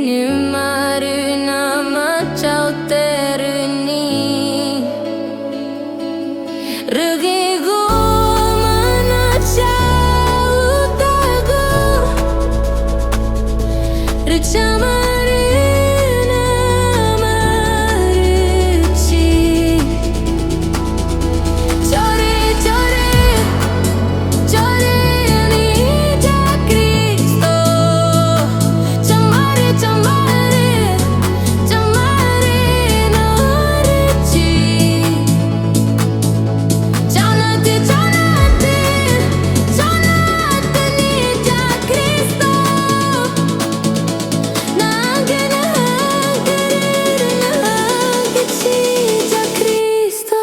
Erunim arunama chauteruni Rugigo mana chautago Ruchamaruna maruchi Chore chore chore nija Cristo Chamare chamare chamare naruchi Chanate chanate chanate nija Cristo Nagana nagana nagachija Cristo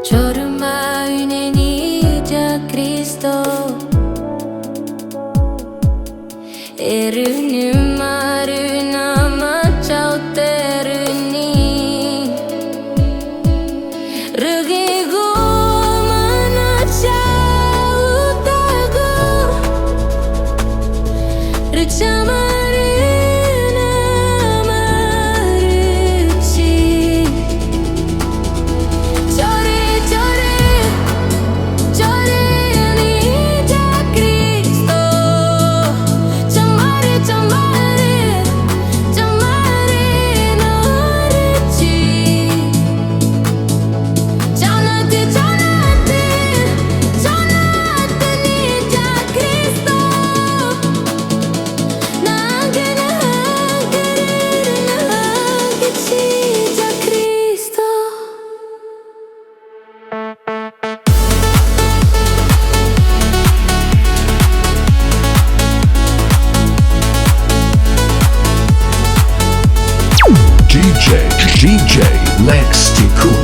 Choruma unenija Cristo Erunim arunama chauteruni Rugigo mana chautago Ruchamaruna maruchi Chore chore chore nija Cristo Chamare chamare chamare naruchi Chanate chanate chanate nija Cristo Nagana nagana nagachija Cristo DJ Lex Tiku